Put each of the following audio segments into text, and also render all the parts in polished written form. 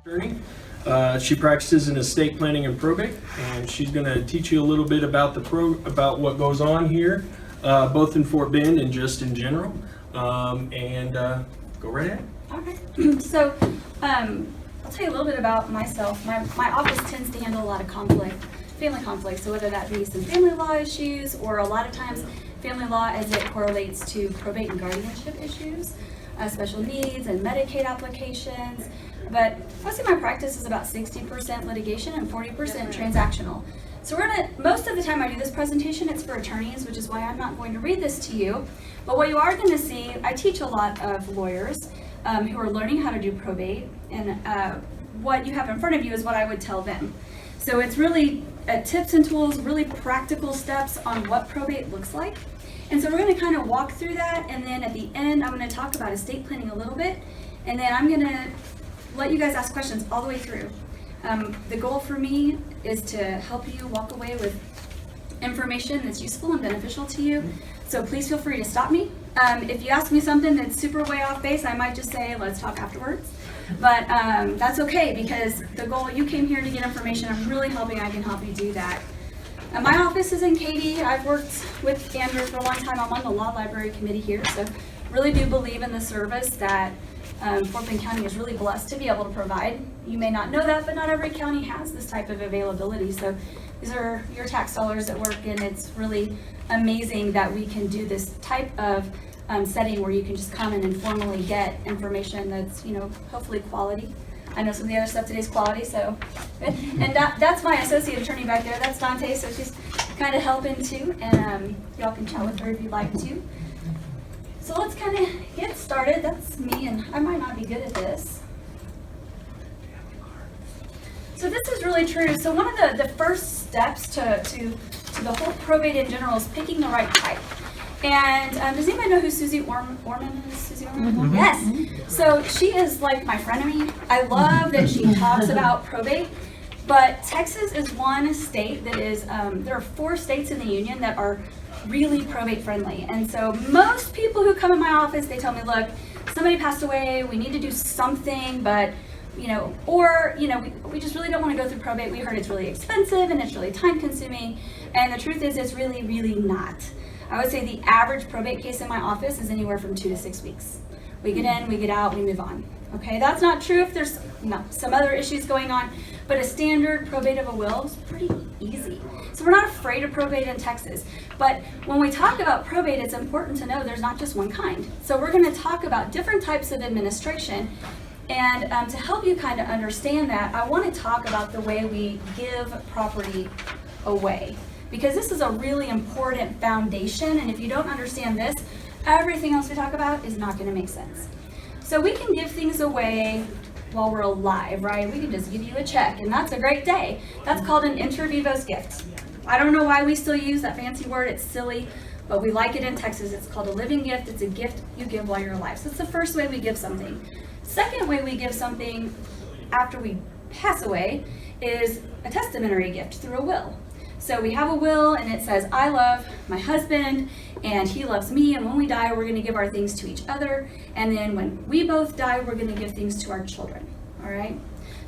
attorney. She practices in estate planning and probate, and she's going to teach you a little bit about about what goes on here, both in Fort Bend and just in general. Go right ahead. Okay. So I'll tell you a little bit about myself. My office tends to handle a lot of family conflict. So whether that be some family law issues, or a lot of times family law as it correlates to probate and guardianship issues, special needs and Medicaid applications. But mostly my practice is about 60% litigation and 40% transactional. So most of the time I do this presentation, it's for attorneys, which is why I'm not going to read this to you. But what you are going to see, I teach a lot of lawyers who are learning how to do probate, and what you have in front of you is what I would tell them. So it's really tips and tools, really practical steps on what probate looks like. And so we're going to kind of walk through that, and then at the end I'm going to talk about estate planning a little bit, and then I'm going to let you guys ask questions all the way through. The goal for me is to help you walk away with information that's useful and beneficial to you. So please feel free to stop me. If you ask me something that's super way off base, I might just say, let's talk afterwards. But that's okay, because the goal, you came here to get information. I'm really hoping I can help you do that. My office is in Katy. I've worked with Andrew for a long time. I'm on the Law Library Committee here, so really do believe in the service that Fort Bend County is really blessed to be able to provide. You may not know that, but not every county has this type of availability. So these are your tax dollars at work, and it's really amazing that we can do this type of setting where you can just come and informally get information that's, hopefully quality. I know some of the other stuff today is quality, so. And that's my associate attorney back there. That's Dante, so she's kind of helping too, and y'all can chat with her if you'd like to. So let's kind of get started. That's me, and I might not be good at this. So this is really true. So one of the first steps to the whole probate in general is picking the right type. And does anybody know who Susie Orman is? Susie Orman? Mm-hmm. Yes. So she is like my frenemy. I love that she talks about probate. But Texas is one state that is, there are 4 states in the union that are really probate friendly. And so most people who come in my office, they tell me, look, somebody passed away, we need to do something, but we just really don't want to go through probate. We heard it's really expensive and it's really time consuming. And the truth is, it's really, really not. I would say the average probate case in my office is anywhere from 2 to 6 weeks. We get in, we get out, we move on. Okay, that's not true if there's some other issues going on, but a standard probate of a will is pretty easy. So we're not afraid of probate in Texas. But when we talk about probate, it's important to know there's not just one kind. So we're going to talk about different types of administration. And to help you kind of understand that, I want to talk about the way we give property away. Because this is a really important foundation, and if you don't understand this, everything else we talk about is not going to make sense. So we can give things away while we're alive, right? We can just give you a check, and that's a great day. That's called an inter vivos gift. I don't know why we still use that fancy word. It's silly, but we like it in Texas. It's called a living gift. It's a gift you give while you're alive. So it's the first way we give something. Second way we give something after we pass away is a testamentary gift through a will. So we have a will, and it says, I love my husband, and he loves me, and when we die, we're going to give our things to each other, and then when we both die, we're going to give things to our children, all right?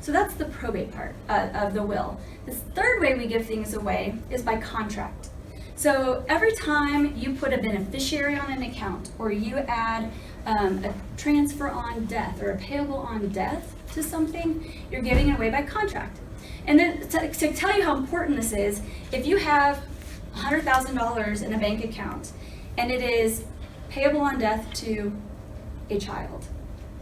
So that's the probate part of the will. The third way we give things away is by contract. So every time you put a beneficiary on an account, or you add a transfer on death, or a payable on death to something, you're giving it away by contract. And then to tell you how important this is, if you have $100,000 in a bank account and it is payable on death to a child,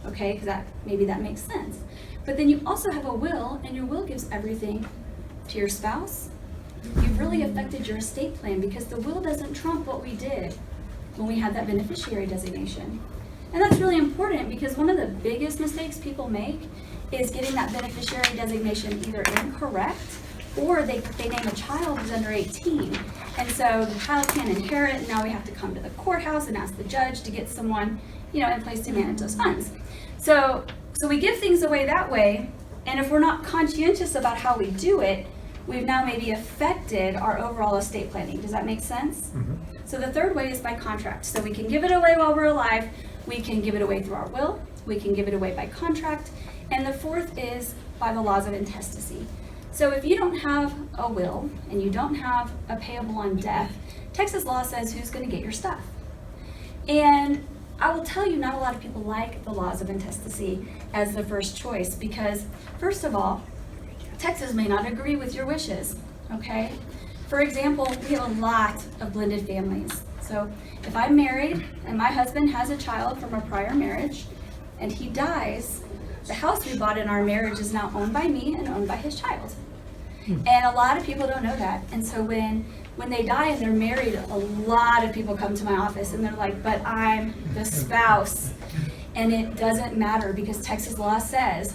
okay, because maybe that makes sense. But then you also have a will, and your will gives everything to your spouse. You've really affected your estate plan, because the will doesn't trump what we did when we had that beneficiary designation. And that's really important, because one of the biggest mistakes people make is getting that beneficiary designation either incorrect, or they name a child who's under 18. And so the child can't inherit, and now we have to come to the courthouse and ask the judge to get someone, in place to manage those funds. So we give things away that way, and if we're not conscientious about how we do it, we've now maybe affected our overall estate planning. Does that make sense? Mm-hmm. So the third way is by contract. So we can give it away while we're alive, we can give it away through our will, we can give it away by contract, and the fourth is by the laws of intestacy. So if you don't have a will and you don't have a payable on death, Texas law says who's going to get your stuff. And I will tell you, not a lot of people like the laws of intestacy as the first choice because, first of all, Texas may not agree with your wishes, okay? For example, we have a lot of blended families. So if I'm married and my husband has a child from a prior marriage and he dies, the house we bought in our marriage is now owned by me and owned by his child. And a lot of people don't know that. And so when they die and they're married, a lot of people come to my office and they're like, but I'm the spouse. And it doesn't matter because Texas law says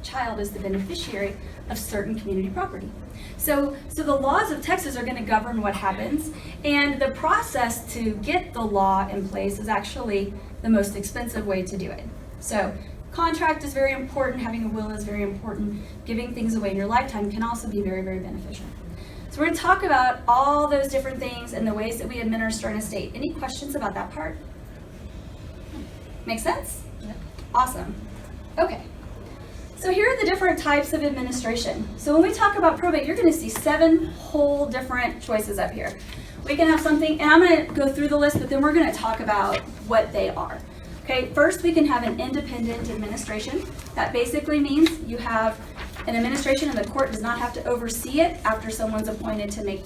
child is the beneficiary of certain community property. So the laws of Texas are going to govern what happens. And the process to get the law in place is actually the most expensive way to do it. So contract is very important, having a will is very important, giving things away in your lifetime can also be very, very beneficial. So we're going to talk about all those different things and the ways that we administer an estate. Any questions about that part? Make sense? Yep. Awesome. Okay. So here are the different types of administration. So when we talk about probate, you're going to see 7 whole different choices up here. We can have something, and I'm going to go through the list, but then we're going to talk about what they are. Okay, first we can have an independent administration. That basically means you have an administration and the court does not have to oversee it after someone's appointed to make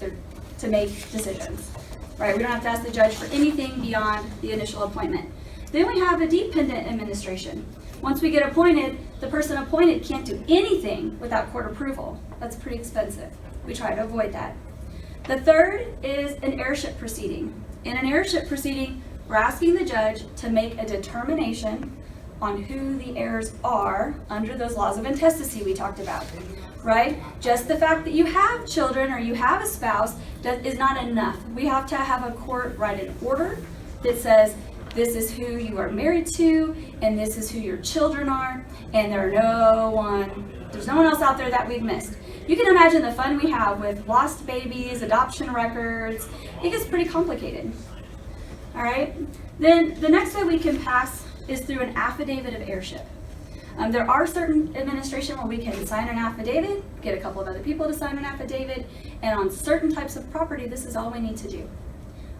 decisions. Right? We don't have to ask the judge for anything beyond the initial appointment. Then we have a dependent administration. Once we get appointed, the person appointed can't do anything without court approval. That's pretty expensive. We try to avoid that. The third is an heirship proceeding. In an heirship proceeding, we're asking the judge to make a determination on who the heirs are under those laws of intestacy we talked about, right? Just the fact that you have children or you have a spouse is not enough. We have to have a court write an order that says this is who you are married to and this is who your children are, and there's no one else out there that we've missed. You can imagine the fun we have with lost babies, adoption records. It gets pretty complicated. All right, then the next way we can pass is through an affidavit of heirship. There are certain administration where we can sign an affidavit, get a couple of other people to sign an affidavit, and on certain types of property, this is all we need to do.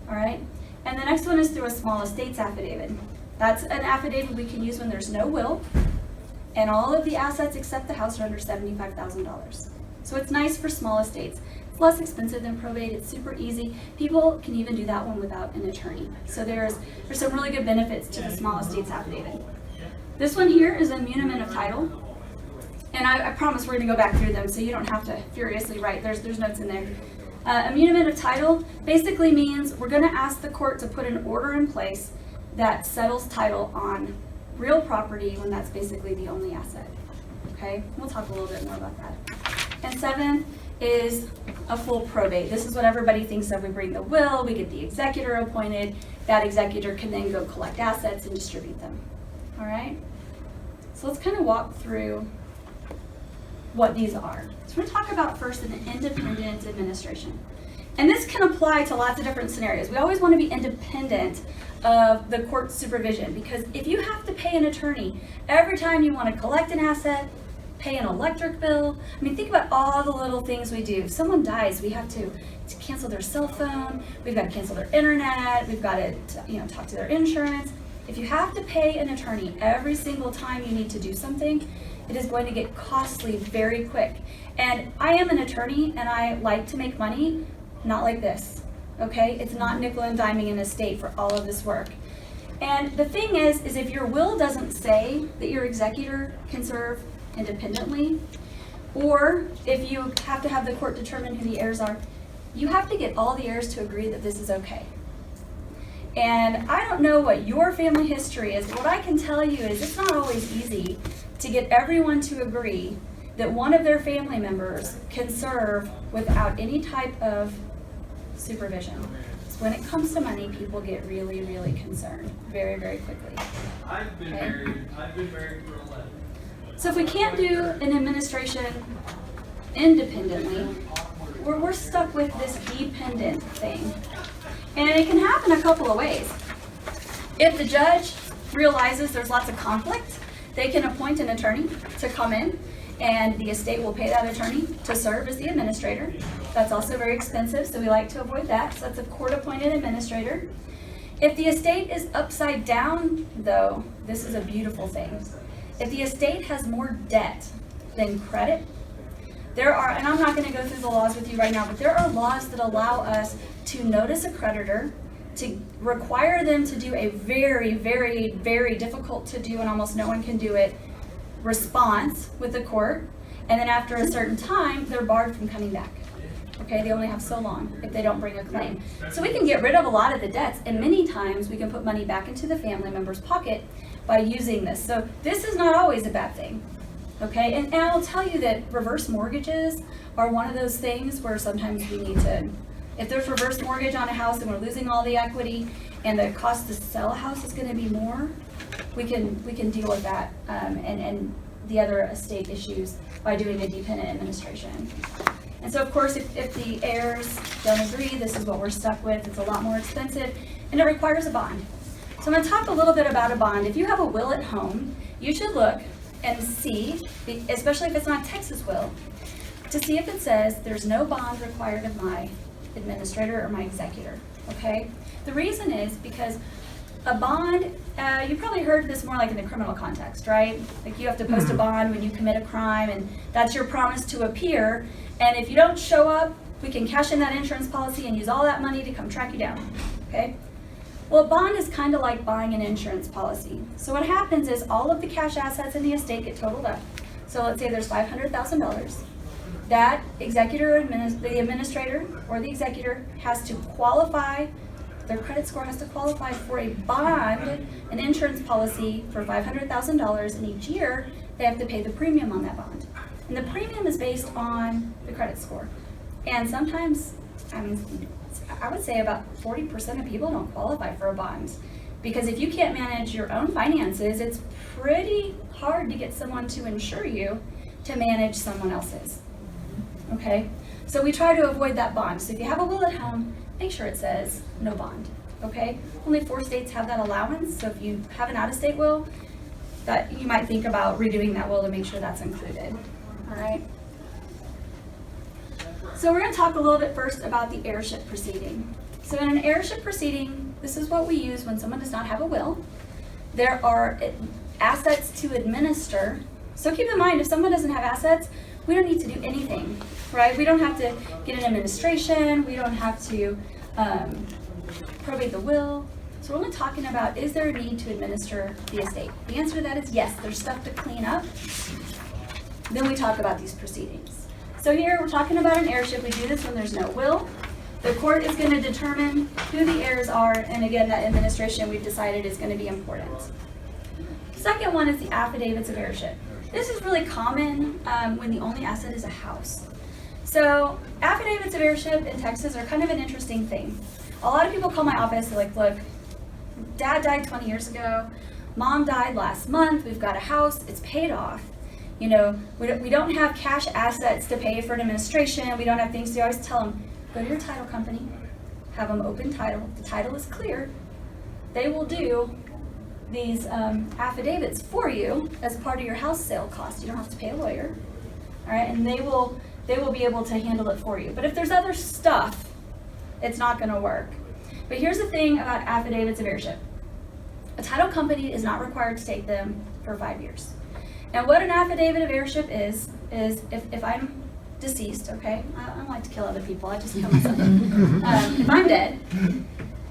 All right, and the next one is through a small estates affidavit. That's an affidavit we can use when there's no will, and all of the assets except the house are under $75,000. So it's nice for small estates. Less expensive than probate. It's super easy. People can even do that one without an attorney. So there's some really good benefits to the small estates affidavit. This one here is a muniment of title. And I promise we're going to go back through them so you don't have to furiously write. There's notes in there. A muniment of title basically means we're going to ask the court to put an order in place that settles title on real property when that's basically the only asset. Okay? We'll talk a little bit more about that. And 7 is a full probate. This is what everybody thinks of. We bring the will, we get the executor appointed. That executor can then go collect assets and distribute them. All right? So let's kind of walk through what these are. So we're going to talk about first an independent administration. And this can apply to lots of different scenarios. We always want to be independent of the court supervision because if you have to pay an attorney every time you want to collect an asset, pay an electric bill. I mean, think about all the little things we do. If someone dies, we have to cancel their cell phone. We've got to cancel their internet. We've got to talk to their insurance. If you have to pay an attorney every single time you need to do something, it is going to get costly very quick. And I am an attorney and I like to make money, not like this, okay? It's not nickel and diming an estate for all of this work. And the thing is if your will doesn't say that your executor can serve independently, or if you have to have the court determine who the heirs are, you have to get all the heirs to agree that this is okay. And I don't know what your family history is, but what I can tell you is it's not always easy to get everyone to agree that one of their family members can serve without any type of supervision. So when it comes to money, people get really, really concerned very, very quickly. I've been married for 11. So if we can't do an administration independently, we're stuck with this dependent thing. And it can happen a couple of ways. If the judge realizes there's lots of conflict, they can appoint an attorney to come in and the estate will pay that attorney to serve as the administrator. That's also very expensive, so we like to avoid that. So that's a court-appointed administrator. If the estate is upside down, though, this is a beautiful thing. If the estate has more debt than credit, there are, and I'm not going to go through the laws with you right now, but there are laws that allow us to notice a creditor, to require them to do a very, very, very difficult to do, and almost no one can do it, response with the court, and then after a certain time, they're barred from coming back. Okay, they only have so long if they don't bring a claim. So we can get rid of a lot of the debts, and many times we can put money back into the family member's pocket by using this. So this is not always a bad thing. Okay, and I'll tell you that reverse mortgages are one of those things where sometimes we need to, if there's reverse mortgage on a house and we're losing all the equity and the cost to sell a house is going to be more, we can deal with that and the other estate issues by doing a dependent administration. And so of course, if the heirs don't agree, this is what we're stuck with. It's a lot more expensive and it requires a bond. So I'm going to talk a little bit about a bond. If you have a will at home, you should look and see, especially if it's not a Texas will, to see if it says there's no bond required of my administrator or my executor, okay? The reason is because a bond, you probably heard this more like in the criminal context, right? Like you have to post a bond when you commit a crime and that's your promise to appear, and if you don't show up, we can cash in that insurance policy and use all that money to come track you down, okay? Well, a bond is kind of like buying an insurance policy. So what happens is all of the cash assets in the estate get totaled up. So let's say there's $500,000. That executor, the administrator or the executor has to qualify, their credit score has to qualify for a bond, an insurance policy for $500,000, and each year they have to pay the premium on that bond. And the premium is based on the credit score. And sometimes, I would say about 40% of people don't qualify for a bond. Because if you can't manage your own finances, it's pretty hard to get someone to insure you to manage someone else's. Okay? So we try to avoid that bond. So if you have a will at home, make sure it says no bond. Okay? Only 4 states have that allowance. So if you have an out-of-state will, that you might think about redoing that will to make sure that's included. All right? So we're going to talk a little bit first about the heirship proceeding. So in an heirship proceeding, this is what we use when someone does not have a will. There are assets to administer. So keep in mind, if someone doesn't have assets, we don't need to do anything, right? We don't have to get an administration. We don't have to probate the will. So we're only talking about, is there a need to administer the estate? The answer to that is yes, there's stuff to clean up. Then we talk about these proceedings. So here we're talking about an heirship. We do this when there's no will. The court is going to determine who the heirs are, and again, that administration we've decided is going to be important. Second one is the affidavits of heirship. This is really common when the only asset is a house. So affidavits of heirship in Texas are kind of an interesting thing. A lot of people call my office, they're like, look, Dad died 20 years ago, Mom died last month, we've got a house, it's paid off. You know, we don't have cash assets to pay for an administration. We don't have things. So you always tell them, go to your title company, have them open title. If the title is clear, they will do these affidavits for you as part of your house sale cost. You don't have to pay a lawyer, all right? And they will be able to handle it for you. But if there's other stuff, it's not going to work. But here's the thing about affidavits of heirship. A title company is not required to take them for 5 years. And what an affidavit of heirship is if I'm deceased, okay? I don't like to kill other people, I just kill myself. If I'm dead,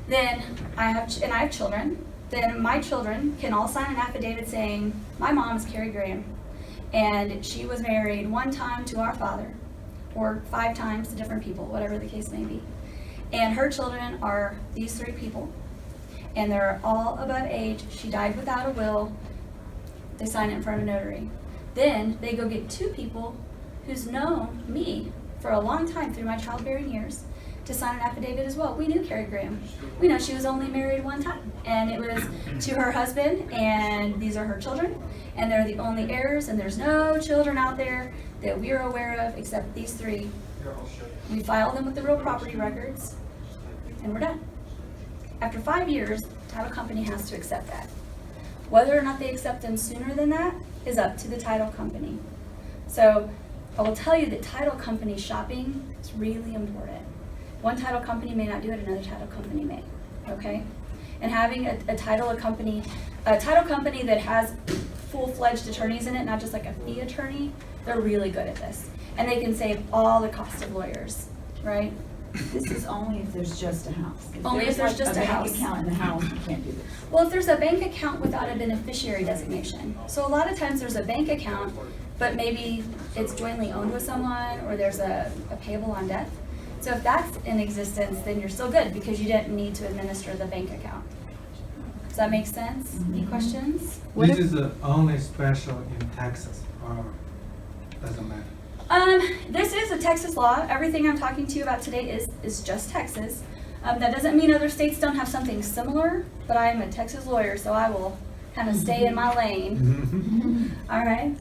then I have children, then my children can all sign an affidavit saying, my mom is Carrie Graham, and she was married 1 time to our father, or 5 times to different people, whatever the case may be. And her children are these 3 people, and they're all above age. She died without a will. They sign it in front of a notary. Then they go get 2 people who's known me for a long time through my childbearing years to sign an affidavit as well. We knew Carrie Graham. We know she was only married 1 time, and it was to her husband, and these are her children, and they're the only heirs, and there's no children out there that we're aware of except these 3. We file them with the real property records, and we're done. After 5 years, the title company has to accept that. Whether or not they accept them sooner than that is up to the title company. So I will tell you that title company shopping is really important. One title company may not do it, another title company may, okay? And having a title company that has full-fledged attorneys in it, not just like a fee attorney, they're really good at this. And they can save all the cost of lawyers, right? This is only if there's just a house. Only if there's just a house. bank account in the house, you can't do this. Well, if there's a bank account without a beneficiary designation. So a lot of times there's a bank account, but maybe it's jointly owned with someone, or there's a payable on death. So if that's in existence, then you're still good because you didn't need to administer the bank account. Does that make sense? Any questions? This is only special in Texas, or doesn't matter? This is a Texas law. Everything I'm talking to you about today is just Texas. That doesn't mean other states don't have something similar, but I am a Texas lawyer, so I will kind of stay in my lane. All right.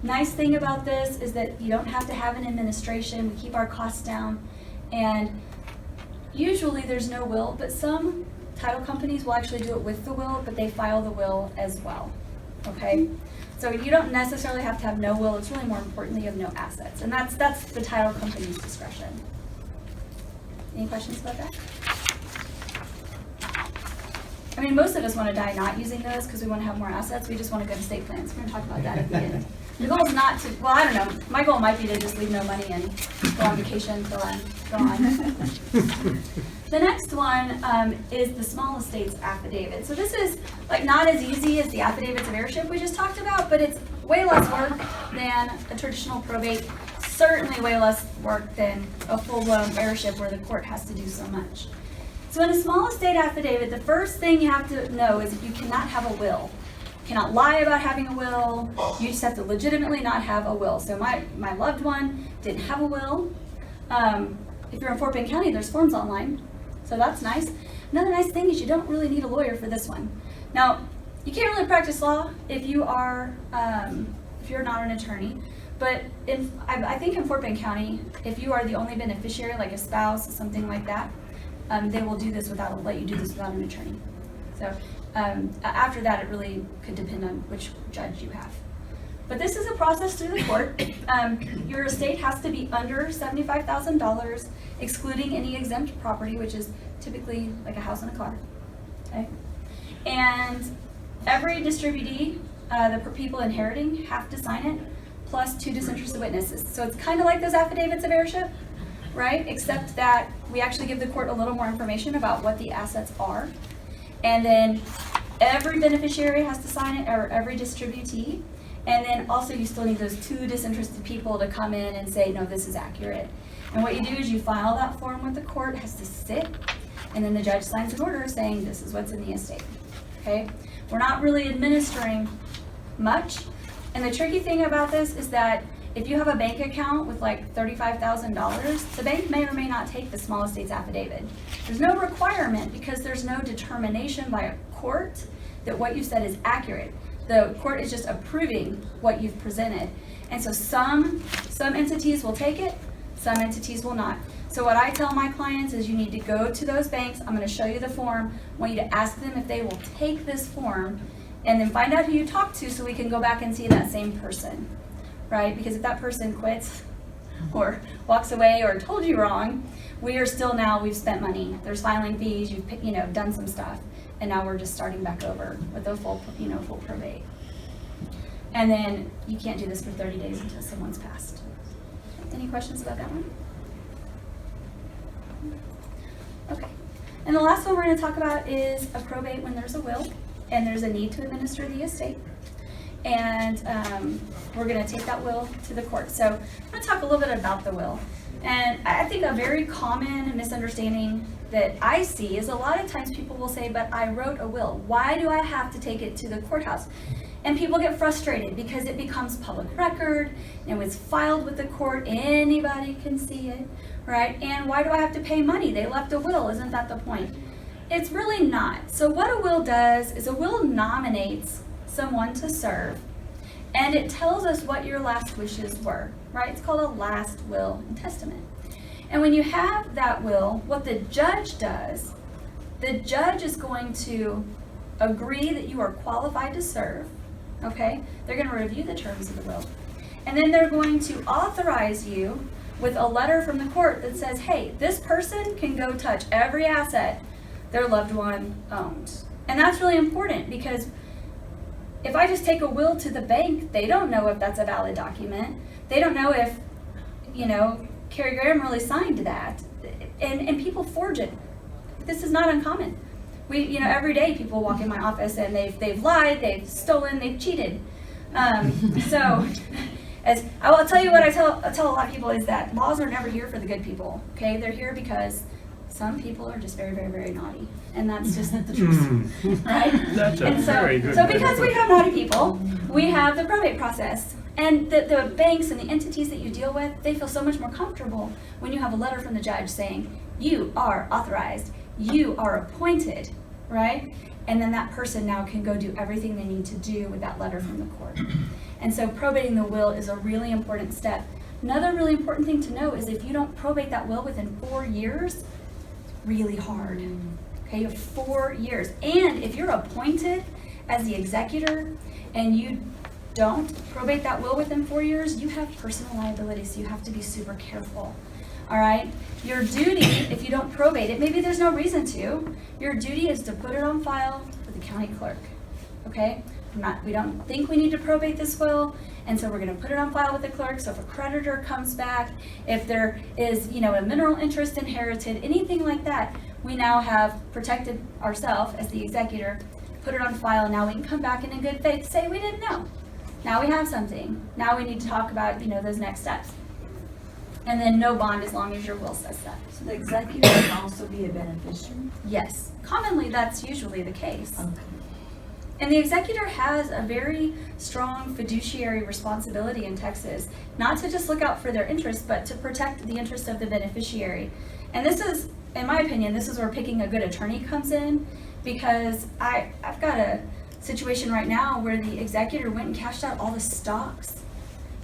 Nice thing about this is that you don't have to have an administration. We keep our costs down, and usually there's no will, but some title companies will actually do it with the will, but they file the will as well. Okay. So you don't necessarily have to have no will. It's really more important that you have no assets. And that's the title company's discretion. Any questions about that? I mean, most of us want to die not using those because we want to have more assets. We just want to go to state plans. We're going to talk about that at the end. The goal is not to, well, I don't know. My goal might be to just leave no money and go on vacation until I'm gone. The next one is the small estates affidavit. So this is like not as easy as the affidavits of heirship we just talked about, but it's way less work than a traditional probate. Certainly way less work than a full-blown heirship where the court has to do so much. So in a small estate affidavit, the first thing you have to know is that you cannot have a will. You cannot lie about having a will. You just have to legitimately not have a will. So my loved one didn't have a will. If you're in Fort Bend County, there's forms online. So that's nice. Another nice thing is you don't really need a lawyer for this one. Now, you can't really practice law if you are, if you're not an attorney. But I think in Fort Bend County, if you are the only beneficiary, like a spouse or something like that, they will do this let you do this without an attorney. So after that, it really could depend on which judge you have. But this is a process through the court. Your estate has to be under $75,000, excluding any exempt property, which is typically like a house and a car. Okay? And every distributee, the people inheriting, have to sign it, plus 2 disinterested witnesses. So it's kind of like those affidavits of heirship, right? Except that we actually give the court a little more information about what the assets are. And then every beneficiary has to sign it, or every distributee. And then also you still need those 2 disinterested people to come in and say, no, this is accurate. And what you do is you file that form with the court, it has to sit, and then the judge signs an order saying this is what's in the estate. Okay? We're not really administering much. And the tricky thing about this is that if you have a bank account with like $35,000, the bank may or may not take the small estates affidavit. There's no requirement because there's no determination by a court that what you said is accurate. The court is just approving what you've presented. And so some entities will take it, some entities will not. So what I tell my clients is you need to go to those banks. I'm going to show you the form. I want you to ask them if they will take this form, and then find out who you talk to so we can go back and see that same person, right? Because if that person quits or walks away or told you wrong, we've spent money. There's filing fees, you've done some stuff, and now we're just starting back over with a full probate. And then you can't do this for 30 days until someone's passed. Any questions about that one? Okay. And the last one we're going to talk about is a probate when there's a will and there's a need to administer the estate. And we're going to take that will to the court. So I'm going to talk a little bit about the will. And I think a very common misunderstanding that I see is a lot of times people will say, but I wrote a will. Why do I have to take it to the courthouse? And people get frustrated because it becomes public record. It was filed with the court. Anybody can see it, right? And why do I have to pay money? They left a will. Isn't that the point? It's really not. So what a will does is a will nominates someone to serve, and it tells us what your last wishes were, right? It's called a last will and testament. And when you have that will, what the judge does, the judge is going to agree that you are qualified to serve, okay? They're going to review the terms of the will. And then they're going to authorize you with a letter from the court that says, hey, this person can go touch every asset their loved one owned. And that's really important because if I just take a will to the bank, they don't know if that's a valid document. They don't know if, Carrie Graham really signed that. And people forge it. This is not uncommon. Every day people walk in my office and they've lied, they've stolen, they've cheated. So, as I will tell you what I tell a lot of people is that laws are never here for the good people. Okay, they're here because some people are just very, very, very naughty, and that's just the truth, right? That's a And very good so way to because put we it. have naughty people, we have the probate process. And the banks and the entities that you deal with, they feel so much more comfortable when you have a letter from the judge saying, you are authorized, you are appointed, right? And then that person now can go do everything they need to do with that letter from the court. And so probating the will is a really important step. Another really important thing to know is if you don't probate that will within 4 years, it's really hard. Okay, you have 4 years. And if you're appointed as the executor and you don't probate that will within 4 years, you have personal liability, so you have to be super careful. All right? Your duty, if you don't probate it, maybe there's no reason to, your duty is to put it on file with the county clerk. Okay? We don't think we need to probate this will, and so we're going to put it on file with the clerk. So if a creditor comes back, if there is, a mineral interest inherited, anything like that, we now have protected ourselves as the executor, put it on file, and now we can come back in good faith, say we didn't know. Now we have something. Now we need to talk about, those next steps. And then no bond as long as your will says that. So the executor can also be a beneficiary? Yes. Commonly, that's usually the case. Okay. And the executor has a very strong fiduciary responsibility in Texas, not to just look out for their interests, but to protect the interests of the beneficiary. And this is, in my opinion, this is where picking a good attorney comes in, because I've got a situation right now where the executor went and cashed out all the stocks.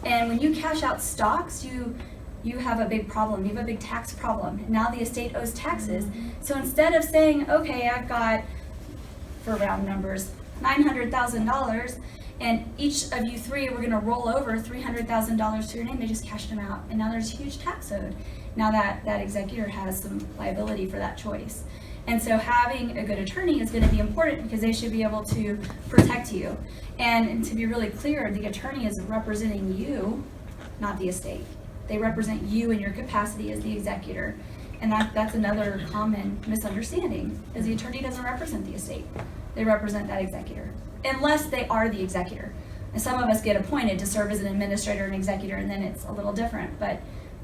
And when you cash out stocks, you have a big problem. You have a big tax problem. Now the estate owes taxes. So instead of saying, okay, I've got, for round numbers, $900,000, and each of you three, we're going to roll over $300,000 to your name, they just cashed them out. And now there's huge tax owed. Now that executor has some liability for that choice. And so having a good attorney is going to be important because they should be able to protect you. And to be really clear, the attorney is representing you, not the estate. They represent you in your capacity as the executor. And that's another common misunderstanding, is the attorney doesn't represent the estate. They represent that executor, unless they are the executor. And some of us get appointed to serve as an administrator and executor, and then it's a little different. But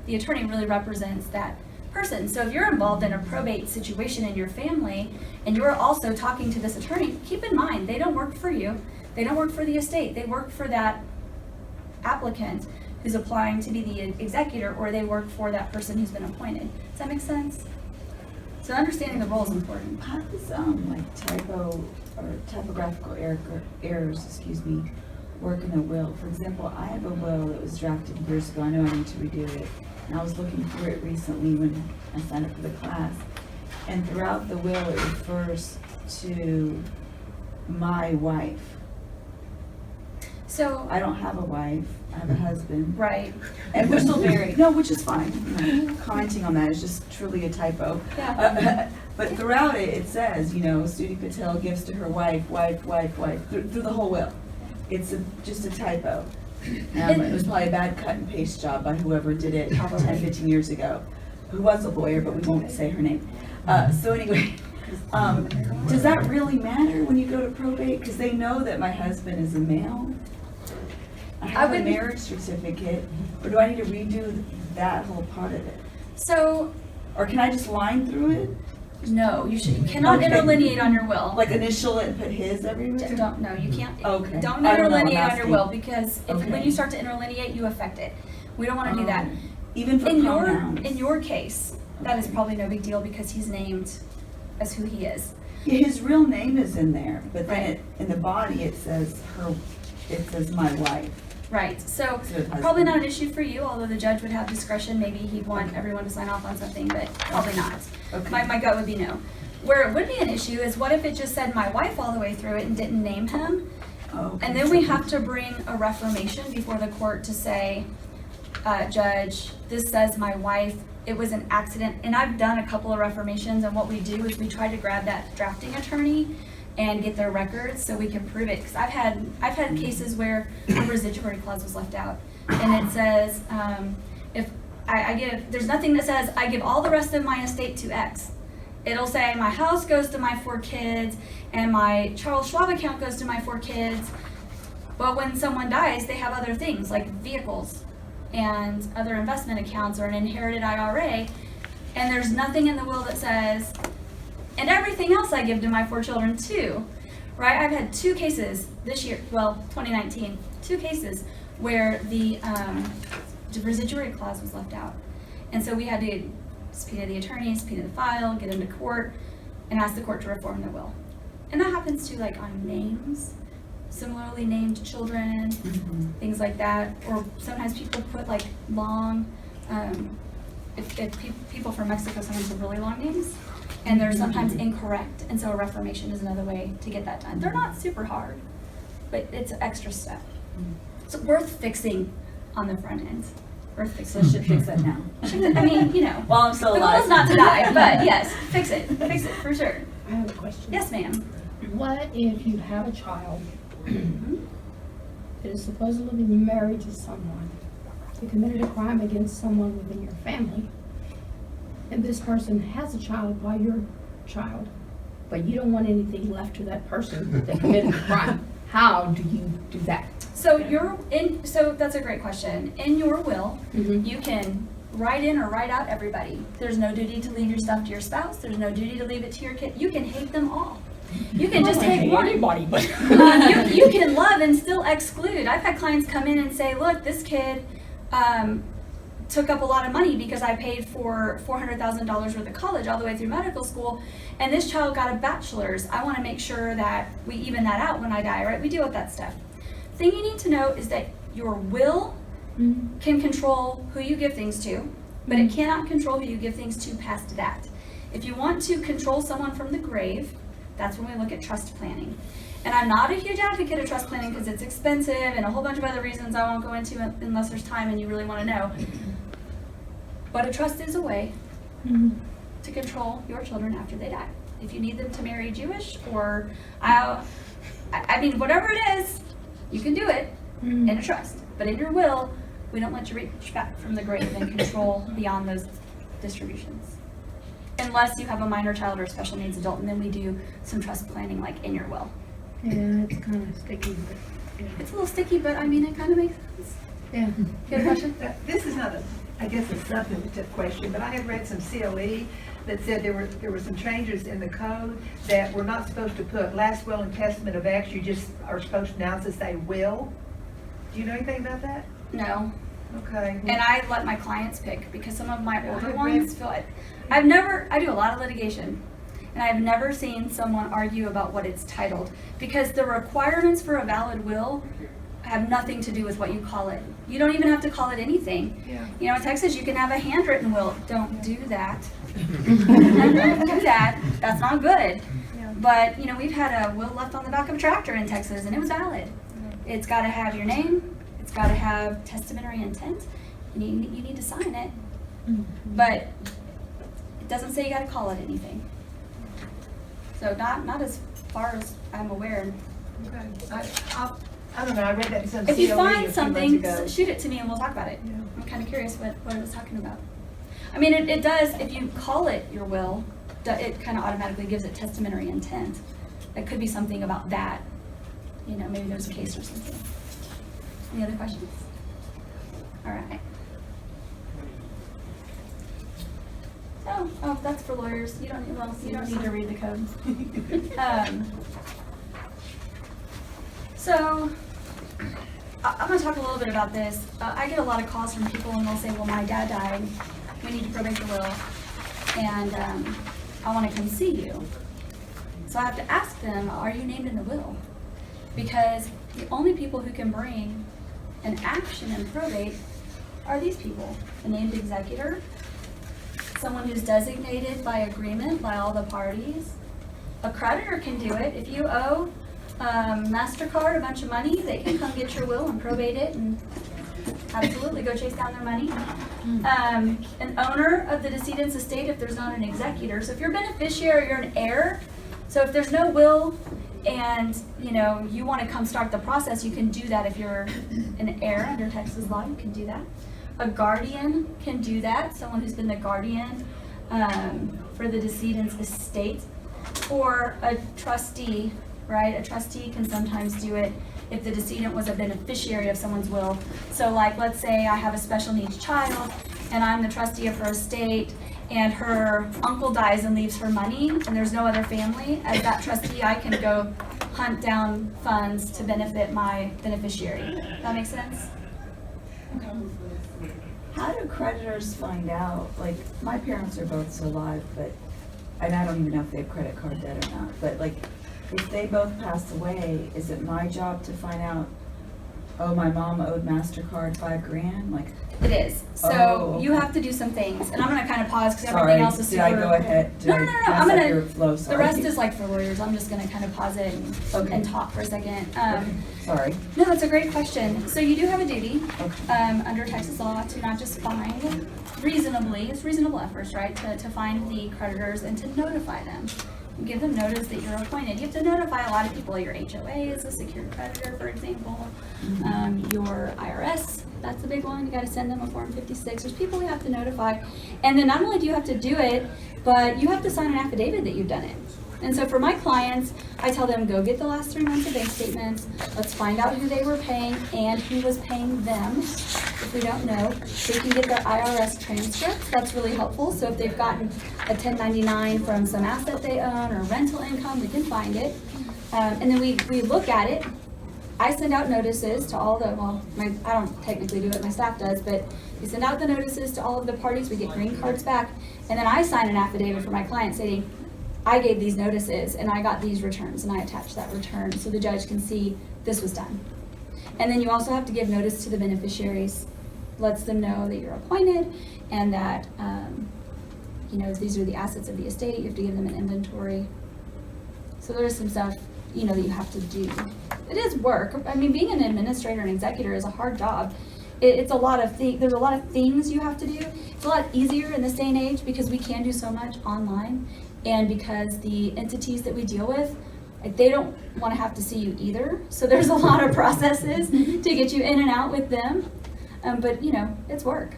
the attorney really represents that person. So if you're involved in a probate situation in your family, and you're also talking to this attorney, keep in mind, they don't work for you. They don't work for the estate. They work for that applicant who's applying to be the executor, or they work for that person who's been appointed. Does that make sense? So understanding the role is important. How does typo or typographical errors, work in a will? For example, I have a will that was drafted years ago. I know I need to redo it. And I was looking through it recently when I signed up for the class. And throughout the will, it refers to my wife. So, I don't have a wife. I have a husband. right. And we're still married. No, which is fine. Commenting on that is just truly a typo. Yeah. But throughout it, it says, Sudi Patel gives to her wife, through the whole will. It's just a typo. It was probably a bad cut and paste job by whoever did it 10, 15 years ago, who was a lawyer, but we won't say her name. So anyway, does that really matter when you go to probate? Because they know that my husband is a male. I have a marriage certificate, or do I need to redo that whole part of it? So, Or can I just line through it? no, you cannot Okay. interlineate on your will. Like initial it and put his everywhere? You can't. Okay. Don't I don't know, I'm interlineate on your asking. will, because Okay. when you start to interlineate, you affect it. We don't want to do that. Even for pronouns? In your case, that is probably no big deal because he's named as who he is. Yeah, his real name is in there, but then Right. in the body it says my wife. Right, so So it has probably been- not an issue for you, although the judge would have discretion. Maybe he'd want everyone to sign off on something, but probably not. Okay. My gut would be no. Where it would be an issue is what if it just said my wife all the way through it and didn't name him? Oh, And then we have to bring a reformation before the court to say, Judge, this says my wife, it was an accident. And I've done a couple of reformations, and what we do is we try to grab that drafting attorney and get their records so we can prove it. Because I've had cases where the residuary clause was left out, and it says, if I give, there's nothing that says I give all the rest of my estate to X. It'll say my house goes to my 4 kids and my Charles Schwab account goes to my 4 kids. But when someone dies, they have other things like vehicles and other investment accounts or an inherited IRA. And there's nothing in the will that says, and everything else I give to my 4 children too, right? I've had 2 cases this year, well, 2019, 2 cases where the residuary clause was left out. And so we had to subpoena the attorney, subpoena the file, get into court, and ask the court to reform the will. And that happens too, like on names, similarly named children, things like that. Or sometimes people put like long, people from Mexico sometimes have really long names, and they're sometimes incorrect. And so a reformation is another way to get that done. They're not super hard, but it's an extra step. So worth fixing on the front end. Worth fixing. So should fix that now. I mean, you know. While I'm still The goal alive. is not to die, but yes, fix it for sure. I have a question. Yes, ma'am. What if you have a child that is supposedly married to someone, you committed a crime against someone within your family, and this person has a child by your child, but you don't want anything left to that person that committed the crime? How do you do that? So so that's a great question. In your will, you can write in or write out everybody. There's no duty to leave your stuff to your spouse. There's no duty to leave it to your kid. You can hate them all. You can just hate one. Anybody, but You can love and still exclude. I've had clients come in and say, look, this kid took up a lot of money because I paid for $400,000 worth of college all the way through medical school, and this child got a bachelor's. I want to make sure that we even that out when I die, right? We deal with that stuff. Thing you need to know is that your will can control who you give things to, but it cannot control who you give things to past that. If you want to control someone from the grave, that's when we look at trust planning. And I'm not a huge advocate of trust planning because it's expensive and a whole bunch of other reasons I won't go into unless there's time and you really want to know. But a trust is a way to control your children after they die. If you need them to marry Jewish or, I mean, whatever it is, you can do it in a trust. But in your will, we don't let you reach back from the grave and control beyond those distributions. Unless you have a minor child or a special needs adult, and then we do some trust planning like in your will. yeah, it's kind of sticky. But, yeah. It's a little sticky, but I mean, it kind of makes sense. Yeah. You have a question? This is not I guess a substantive question, but I had read some CLE that said there were some changes in the code that we're not supposed to put last will and testament of X, you just are supposed to now to say will. Do you know anything about that? No. Okay. And I let my clients pick because some of my older I've ones feel like, I do a lot of litigation, and I've never seen someone argue about what it's titled because the requirements for a valid will have nothing to do with what you call it. You don't even have to call it anything. Yeah. You know, in Texas, you can have a handwritten will. Don't do that. Don't do that. That's not good. Yeah. But, you know, we've had a will left on the back of a tractor in Texas, and it was valid. It's got to have your name. It's got to have testamentary intent. And you need to sign it. But it doesn't say you got to call it anything. So not as far as I'm aware. Okay. I don't know, I read that in some CLE If you a find few something, months ago. shoot it to me and we'll talk about it. Yeah. I'm kind of curious what it was talking about. I mean, it does, if you call it your will, it kind of automatically gives it testamentary intent. It could be something about that. You know, maybe there's a case or something. Any other questions? All right. Oh, that's for lawyers. You don't need to read the code. So, I'm going to talk a little bit about this. I get a lot of calls from people and they'll say, well, my dad died. We need to probate the will. And I want to come see you. So I have to ask them, are you named in the will? Because the only people who can bring an action in probate are these people. The named executor, someone who's designated by agreement by all the parties. A creditor can do it. If you owe MasterCard a bunch of money, they can come get your will and probate it and absolutely go chase down their money. An owner of the decedent's estate if there's not an executor. So if you're a beneficiary, you're an heir. So if there's no will and you want to come start the process, you can do that. If you're an heir under Texas law, you can do that. A guardian can do that, someone who's been the guardian for the decedent's estate. Or a trustee, right? A trustee can sometimes do it if the decedent was a beneficiary of someone's will. So like, let's say I have a special needs child and I'm the trustee of her estate and her uncle dies and leaves her money and there's no other family. As that trustee, I can go hunt down funds to benefit my beneficiary. That makes sense? How do creditors find out? Like, my parents are both still alive, and I don't even know if they have credit card debt or not, but like, if they both passed away, is it my job to find out, oh, my mom owed MasterCard $5,000? Like, It is. So Oh, you okay. have to do some things, and I'm gonna kind of pause because sorry, everything else is did super. I go ahead? Did No, I no, no, no, mess I'm up gonna, your flow? the Sorry. rest is like for lawyers, I'm just gonna kind of pause it Okay. and talk for a second. Sorry. No, that's a great question. So you do have a duty, Okay. under Texas law to not just find reasonably, it's reasonable efforts, right, to find the creditors and to notify them. Give them notice that you're appointed. You have to notify a lot of people. Your HOA is a secured creditor, for example. Your IRS, that's a big one. You got to send them a Form 56. There's people we have to notify. And then not only do you have to do it, but you have to sign an affidavit that you've done it. And so for my clients, I tell them, go get the last 3 months of bank statements. Let's find out who they were paying and who was paying them. If we don't know, they can get their IRS transcripts. That's really helpful. So if they've gotten a 1099 from some asset they own or rental income, we can find it. And then we look at it. I send out notices to all the, I don't technically do it, my staff does, but we send out the notices to all of the parties. We get green cards back. And then I sign an affidavit for my client saying, I gave these notices and I got these returns and I attached that return so the judge can see this was done. And then you also have to give notice to the beneficiaries, lets them know that you're appointed and that, these are the assets of the estate. You have to give them an inventory. So there's some stuff, that you have to do. It is work. I mean, being an administrator and executor is a hard job. It's a lot of there's a lot of things you have to do. It's a lot easier in this day and age because we can do so much online. And because the entities that we deal with, they don't want to have to see you either. So there's a lot of processes to get you in and out with them. But it's work.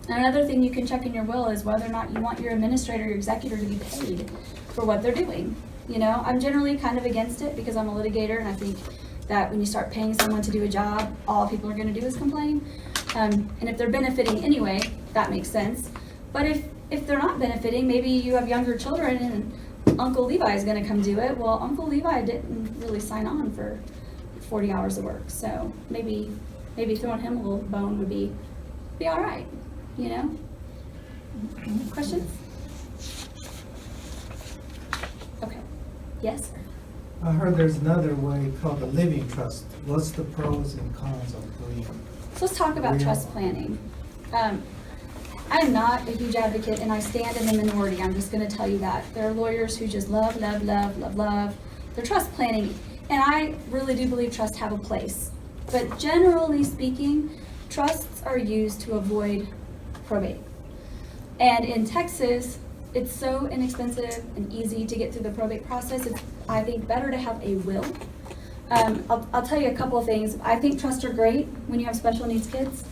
Another thing you can check in your will is whether or not you want your administrator or your executor to be paid for what they're doing. I'm generally kind of against it because I'm a litigator and I think that when you start paying someone to do a job, all people are going to do is complain. And if they're benefiting anyway, that makes sense. But if they're not benefiting, maybe you have younger children and Uncle Levi is going to come do it. Well, Uncle Levi didn't really sign on for 40 hours of work. So maybe throwing him a little bone would be all right, Questions? Okay. Yes, sir. I heard there's another way called the living trust. What's the pros and cons of doing it? So let's talk about trust planning. I'm not a huge advocate and I stand in the minority. I'm just going to tell you that. There are lawyers who just love their trust planning. And I really do believe trusts have a place. But generally speaking, trusts are used to avoid probate. And in Texas, it's so inexpensive and easy to get through the probate process. It's, I think, better to have a will. I'll tell you a couple of things. I think trusts are great when you have special needs kids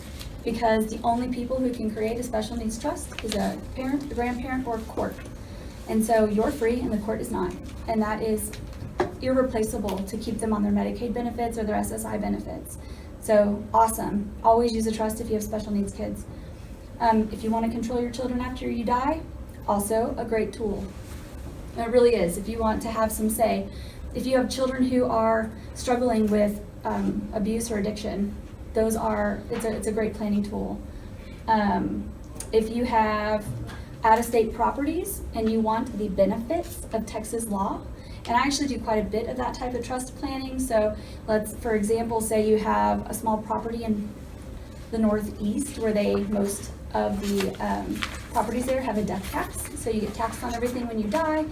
because the only people who can create a special needs trust is a parent, a grandparent, or court. And so you're free and the court is not. And that is irreplaceable to keep them on their Medicaid benefits or their SSI benefits. So awesome. Always use a trust if you have special needs kids. If you want to control your children after you die, also a great tool. It really is. If you want to have some say, if you have children who are struggling with abuse or addiction, it's a great planning tool. If you have out-of-state properties and you want the benefits of Texas law, and I actually do quite a bit of that type of trust planning. So let's, for example, say you have a small property in the Northeast, where most of the properties there have a death tax. So you get taxed on everything when you die.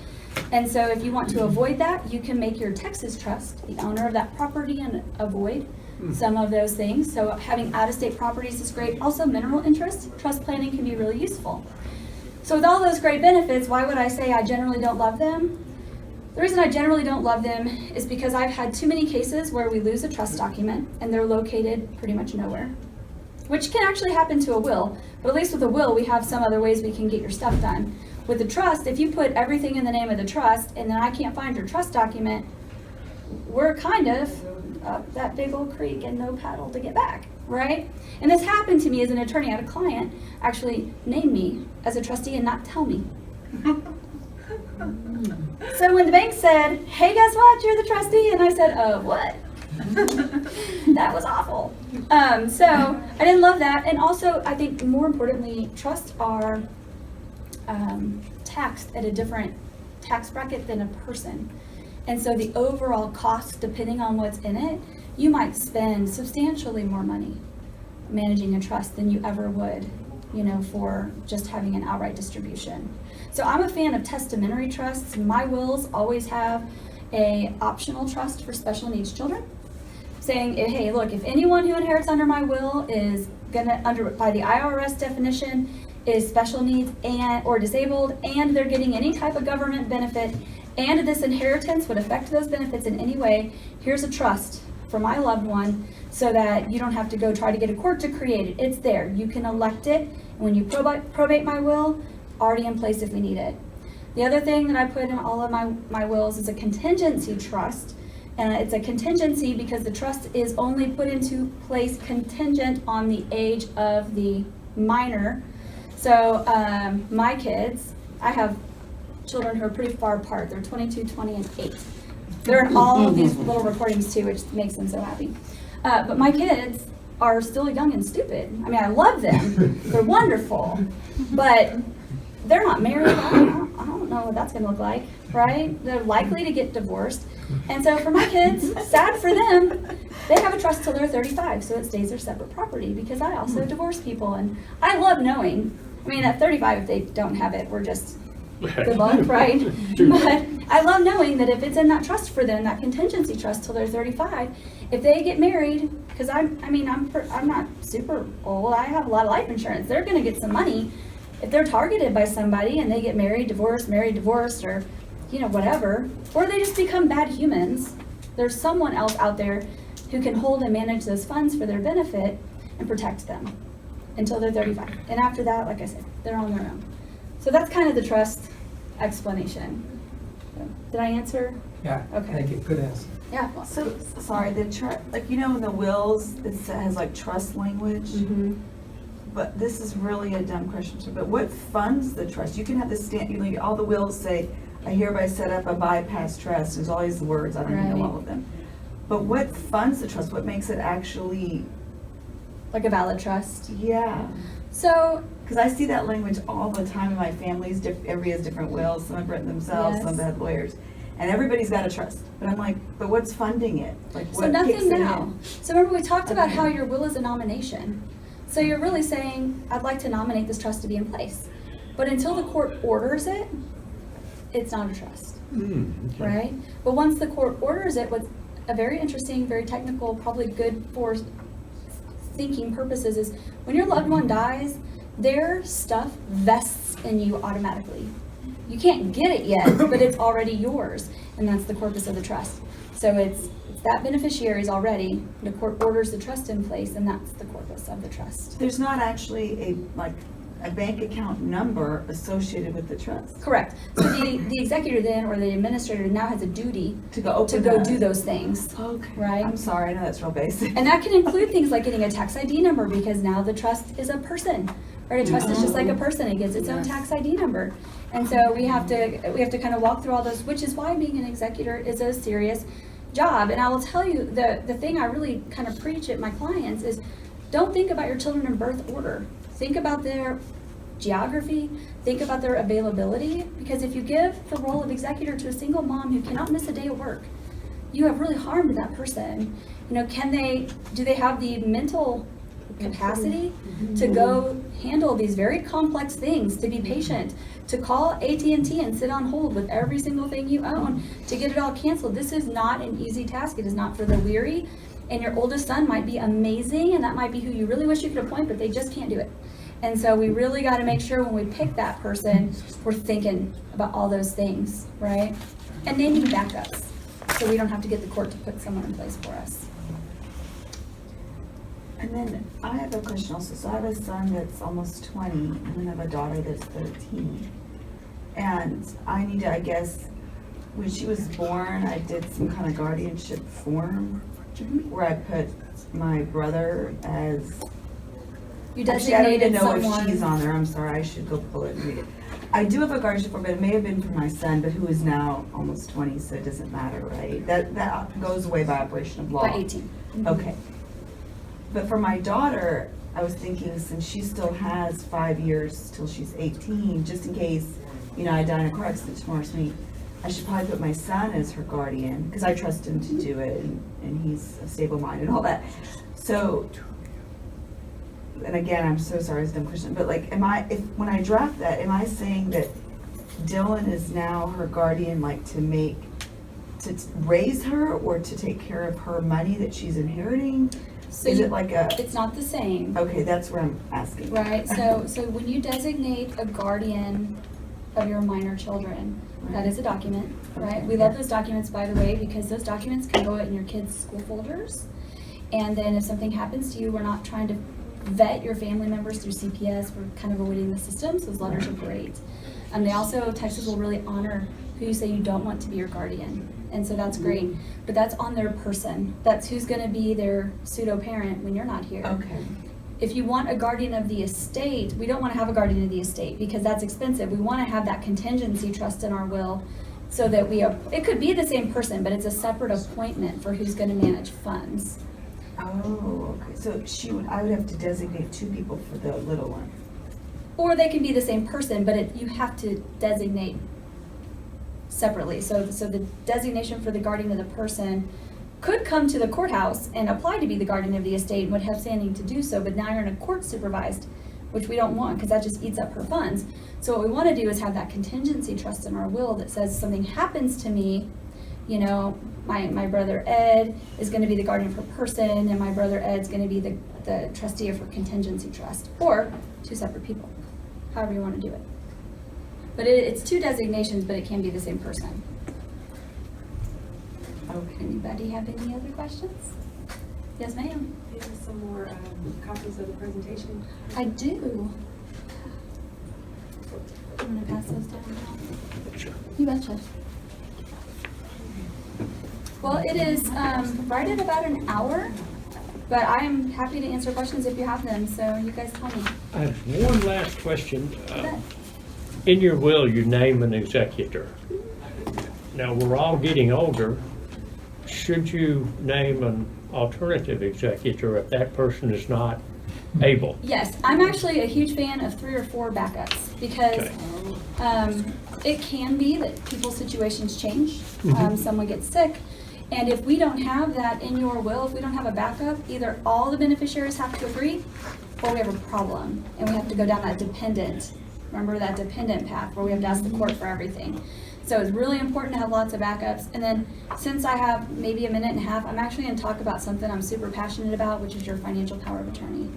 And so if you want to avoid that, you can make your Texas trust the owner of that property and avoid some of those things. So having out-of-state properties is great. Also, mineral interest, trust planning can be really useful. So with all those great benefits, why would I say I generally don't love them? The reason I generally don't love them is because I've had too many cases where we lose a trust document and they're located pretty much nowhere, which can actually happen to a will, but at least with a will, we have some other ways we can get your stuff done. With the trust, if you put everything in the name of the trust and then I can't find your trust document, we're kind of up that big old creek and no paddle to get back, right? And this happened to me as an attorney. I had a client actually name me as a trustee and not tell me. So when the bank said, hey, guess what, you're the trustee, and I said, what? That was awful. So I didn't love that. And also, I think more importantly, trusts are taxed at a different tax bracket than a person. And so the overall cost, depending on what's in it, you might spend substantially more money managing a trust than you ever would, for just having an outright distribution. So I'm a fan of testamentary trusts. My wills always have a optional trust for special needs children, saying, hey, look, if anyone who inherits under my will is gonna, by the IRS definition, is special needs or disabled, and they're getting any type of government benefit, and this inheritance would affect those benefits in any way, here's a trust for my loved one, so that you don't have to go try to get a court to create it. It's there. You can elect it. And when you probate my will, already in place if we need it. The other thing that I put in all of my wills is a contingency trust. And it's a contingency because the trust is only put into place contingent on the age of the minor. So my kids, I have children who are pretty far apart. They're 22, 20, and 8. They're in all of these little recordings too, which makes them so happy. But my kids are still young and stupid. I mean, I love them. They're wonderful. But they're not married. I don't know what that's going to look like, right? They're likely to get divorced. And so for my kids, sad for them, they have a trust till they're 35, so it stays their separate property because I also divorce people. And I love knowing, at 35, if they don't have it, we're just good luck, right? But I love knowing that if it's in that trust for them, that contingency trust till they're 35, if they get married, because I'm not super old, I have a lot of life insurance, they're going to get some money. If they're targeted by somebody and they get married, divorced, or whatever, or they just become bad humans, there's someone else out there who can hold and manage those funds for their benefit and protect them until they're 35. And after that, like I said, they're on their own. So that's kind of the trust explanation. So, did I answer? Yeah, Okay. thank you, good answer. Yeah. So, sorry, the in the wills, it has like trust language. Mm-hmm. But this is really a dumb question, but what funds the trust? You can have the all the wills say, I hereby set up a bypass trust. There's all these words, I don't even know all of them. But what funds the trust? What makes it actually? Like a valid trust? Yeah. So, because I see that language all the time in my families. Everybody has different wills. Some have written themselves, Yes. some have had lawyers. And everybody's got a trust. But I'm like, but what's funding it? Like, what so nothing kicks it now. in? So remember we talked about Okay. how your will is a nomination. So you're really saying, I'd like to nominate this trust to be in place. But until the court orders it, it's not a trust, right? But once the court orders it, what's a very interesting, very technical, probably good for thinking purposes is when your loved one dies, their stuff vests in you automatically. You can't get it yet, but it's already yours, and that's the corpus of the trust. So it's that beneficiary's already, the court orders the trust in place, and that's the corpus of the trust. There's not actually a bank account number associated with the trust. Correct. So the executor then, or the administrator now has a duty To go do those things. Okay. Right. I'm sorry, I know that's real basic. And that can include things like getting a tax ID number, because now the trust is a person. Right? A trust is just like a person. It gets its own tax ID number. And so we have to kind of walk through all those, which is why being an executor is a serious job. And I will tell you, the thing I really kind of preach at my clients is don't think about your children in birth order. Think about their geography, think about their availability, because if you give the role of executor to a single mom who cannot miss a day of work, you have really harmed that person. Do they have the mental capacity to go handle these very complex things, to be patient, to call AT&T and sit on hold with every single thing you own to get it all canceled. This is not an easy task. It is not for the weary. And your oldest son might be amazing, and that might be who you really wish you could appoint, but they just can't do it. And so we really got to make sure when we pick that person, we're thinking about all those things, right? And naming backups, so we don't have to get the court to put someone in place for us. And then I have a question also. So I have a son that's almost 20, and then I have a daughter that's 13. And I need to, I guess, when she was born, I did some kind of guardianship form where I put my brother as. You Actually, I don't even designated know someone. if she's on there. I'm sorry. I should go pull it and read it. I do have a guardianship form, but it may have been for my son, but who is now almost 20, so it doesn't matter, right? That goes away by operation of law. By 18. Okay. But for my daughter, I was thinking, since she still has 5 years till she's 18, just in case, you know, I die in a car accident tomorrow, I should probably put my son as her guardian, because I trust him to do it, and he's a stable mind and all that. So, and again, I'm so sorry, it's a dumb question, but like, when I draft that, am I saying that Dylan is now her guardian, like to raise her, or to take care of her money that she's inheriting? So Is it like a, it's not the same, okay, that's what I'm asking. right? So when you designate a guardian of your minor children, that is a document, right? We love those documents, by the way, because those documents can go in your kids' school folders. And then if something happens to you, we're not trying to vet your family members through CPS. We're kind of avoiding the system, so those letters are great. They also, Texas will really honor who you say you don't want to be your guardian. And so that's great, but that's on their person. That's who's gonna be their pseudo-parent when you're not here. Okay. If you want a guardian of the estate, we don't wanna have a guardian of the estate because that's expensive. We wanna have that contingency trust in our will so that it could be the same person, but it's a separate appointment for who's gonna manage funds. Oh, okay, so I would have to designate 2 people for the little one. Or they can be the same person, but you have to designate separately. So the designation for the guardian of the person could come to the courthouse and apply to be the guardian of the estate and would have standing to do so, but now you're in a court supervised, which we don't want because that just eats up her funds. So what we want to do is have that contingency trust in our will that says something happens to me, you know, my brother Ed is going to be the guardian of her person and my brother Ed's going to be the trustee of her contingency trust, or 2 separate people, however you want to do it. But it's 2 designations, but it can be the same person. Okay. Anybody have any other questions? Yes, ma'am. Do you have some more copies of the presentation? I do. I'm gonna pass those down now. Sure. You betcha. Well, it is right at about an hour, but I am happy to answer questions if you have them, so you guys tell me. I have one last question. Bet. In your will, you name an executor. Now, we're all getting older. Should you name an alternative executor if that person is not able? Yes, I'm actually a huge fan of 3 or 4 backups because it can be that people's situations change. Someone gets sick. And if we don't have that in your will, if we don't have a backup, either all the beneficiaries have to agree or we have a problem and we have to go down that dependent. Remember that dependent path where we have to ask the court for everything. So it's really important to have lots of backups. And then since I have maybe a minute and a half, I'm actually going to talk about something I'm super passionate about, which is your financial power of attorney.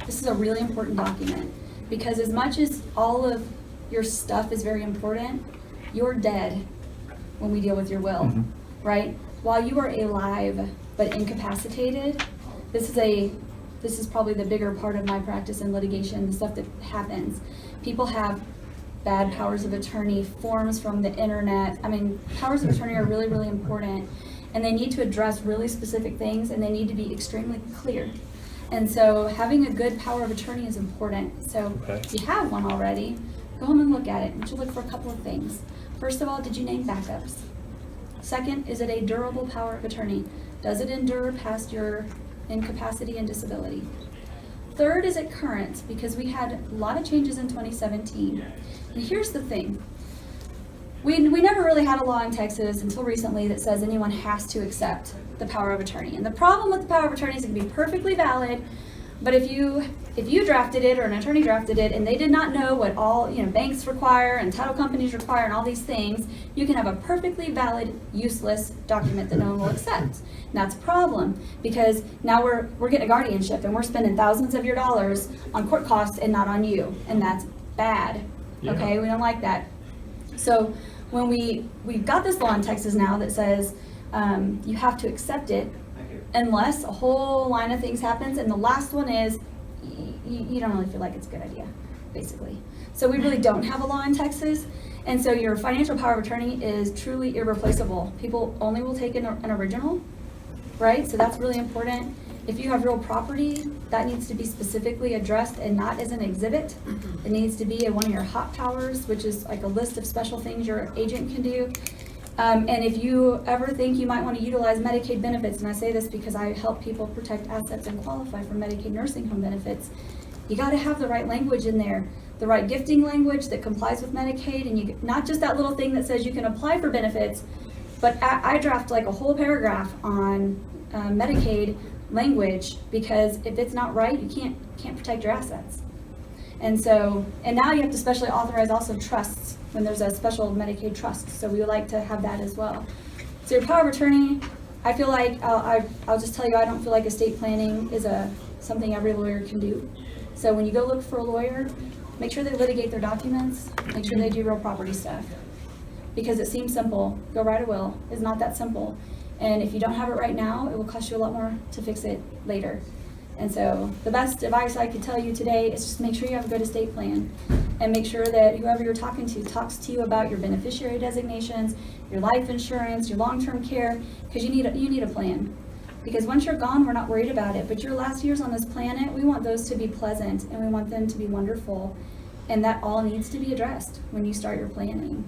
This is a really important document because as much as all of your stuff is very important, you're dead when we deal with your will, right? While you are alive but incapacitated, this is probably the bigger part of my practice in litigation, the stuff that happens. People have bad powers of attorney, forms from the internet. I mean, powers of attorney are really, really important, and they need to address really specific things, and they need to be extremely clear. And so having a good power of attorney is important. So if you have one already, go home and look at it. You should look for a couple of things. First of all, did you name backups? Second, is it a durable power of attorney? Does it endure past your incapacity and disability? Third, is it current? Because we had a lot of changes in 2017. And here's the thing. we never really had a law in Texas until recently that says anyone has to accept the power of attorney. And the problem with the power of attorney is it can be perfectly valid, but if you drafted it or an attorney drafted it and they did not know what all banks require and title companies require and all these things, you can have a perfectly valid, useless document that no one will accept. And that's a problem because now we're getting a guardianship and we're spending thousands of your dollars on court costs and not on you, and that's bad. Yeah. Okay, we don't like that. So when we've got this law in Texas now that says you have to accept it unless a whole line of things happens, and the last one is you don't really feel like it's a good idea, basically. So we really don't have a law in Texas, and so your financial power of attorney is truly irreplaceable. People only will take an original, right? So that's really important. If you have real property, that needs to be specifically addressed and not as an exhibit. It needs to be in one of your hot powers, which is like a list of special things your agent can do. And if you ever think you might want to utilize Medicaid benefits, and I say this because I help people protect assets and qualify for Medicaid nursing home benefits, you got to have the right language in there, the right gifting language that complies with Medicaid, and you not just that little thing that says you can apply for benefits, but I draft like a whole paragraph on Medicaid language, because if it's not right, you can't protect your assets. And now you have to specially authorize also trusts when there's a special Medicaid trust. So we would like to have that as well. So your power of attorney, I feel like, I'll just tell you, I don't feel like estate planning is something every lawyer can do. So when you go look for a lawyer, make sure they litigate their documents, make sure they do real property stuff. Because it seems simple, go write a will, it's not that simple. And if you don't have it right now, it will cost you a lot more to fix it later. And so the best advice I could tell you today is just make sure you have a good estate plan, and make sure that whoever you're talking to talks to you about your beneficiary designations, your life insurance, your long-term care, because you need a plan. Because once you're gone, we're not worried about it, but your last years on this planet, we want those to be pleasant and we want them to be wonderful, and that all needs to be addressed when you start your planning.